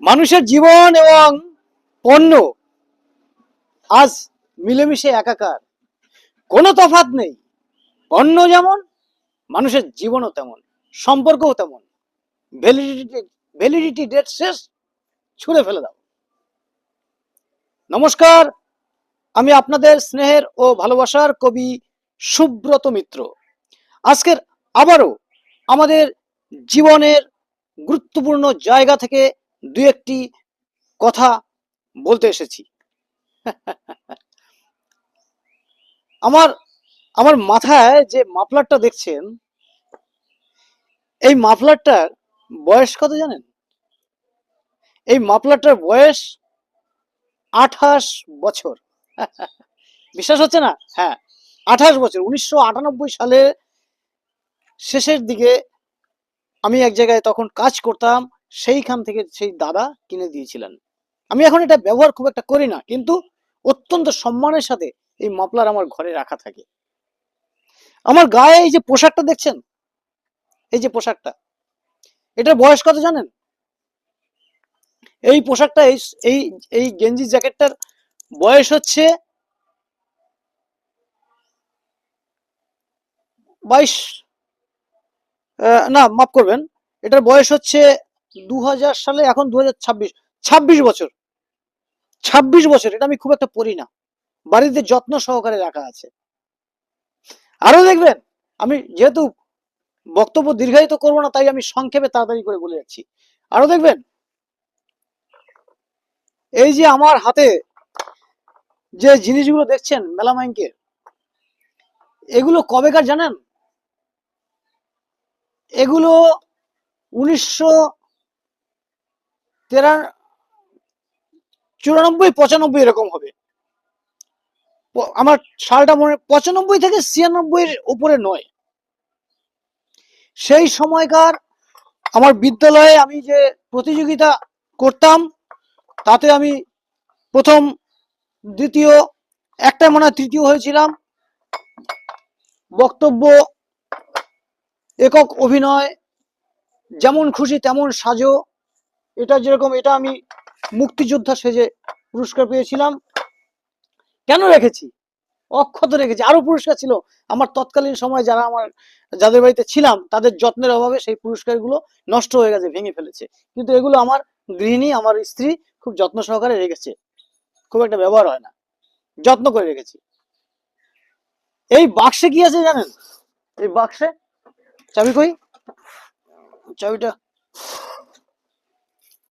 মানুষের জীবন এবং পণ্য আজ মিলেমিশে একাকার, কোনো তফাৎ নেই। পণ্য যেমন, মানুষের জীবনও তেমন, সম্পর্কও তেমন। ভ্যালিডিটি ভ্যালিডিটি ডেট শেষ, ছুঁড়ে ফেলে দাও। নমস্কার, আমি আপনাদের স্নেহের ও ভালোবাসার কবি সুব্রত মিত্র। আজকের আবারও আমাদের জীবনের গুরুত্বপূর্ণ জায়গা থেকে দু একটি কথা বলতে এসেছি। আমার আমার মাথায় যে মাফলারটা দেখছেন, এই মাফলারটার বয়স কত জানেন? এই মাফলারটার বয়স 28 বছর। বিশ্বাস হচ্ছে না? হ্যাঁ, 28 বছর। 1998 সালে শেষের দিকে আমি এক জায়গায় তখন কাজ করতাম, সেইখান থেকে সেই দাদা কিনে দিয়েছিলেন। আমি এখন এটা ব্যবহার খুব একটা করি না, কিন্তু অত্যন্ত সম্মানের সাথে এই মাফলার আমার ঘরে রাখা থাকে। আমার গায়ে এই যে পোশাকটা দেখছেন, এই যে পোশাকটা, এটার বয়স কত জানেন? এই পোশাকটা, এই এই গেঞ্জি জ্যাকেটটার বয়স হচ্ছে 22, না মাফ করবেন, এটার বয়স হচ্ছে 2000 সালে, এখন 2026, 26 বছর। 26 বছর। এটা আমি খুব একটা পরি না, বাড়িতে যত্ন সহকারে রাখা আছে। আরো দেখবেন, আমি যেহেতু বক্তব্য দীর্ঘায়িত করবো না, তাই আমি সংক্ষেপে তাড়াতাড়ি করে বলে যাচ্ছি। আরো দেখবেন, এই যে আমার হাতে যে জিনিসগুলো দেখছেন মেলামাইনকে, এগুলো কবেকার জানেন? এগুলো 1994-95 এরকম হবে। আমার সালটা মনে 95 থেকে 96 এর উপরে নয়। সেই সময়কার আমার বিদ্যালয়ে আমি যে প্রতিযোগিতা করতাম, তাতে আমি প্রথম, দ্বিতীয়, একটা মনে হয় তৃতীয় হয়েছিলাম। বক্তব্য, একক অভিনয়, যেমন খুশি তেমন সাজো, এটা যেরকম, এটা আমি মুক্তিযোদ্ধা সেজে পুরস্কার পেয়েছিলাম। কেন রেখেছি? অক্ষত রেখেছি। আরো পুরস্কার ছিল আমার তৎকালীন সময়, যাদের বাড়িতে ছিলাম তাদের যত্নের অভাবে সেই পুরস্কারগুলো নষ্ট হয়ে গেছে, ভেঙে ফেলেছে। কিন্তু এগুলো আমার গৃহিণী, আমার স্ত্রী খুব যত্ন সহকারে রেখেছে, খুব একটা ব্যবহার হয় না, যত্ন করে রেখেছি। এই বাক্সে কি আছে জানেন? এই বাক্সে চাবি কই? চাবিটা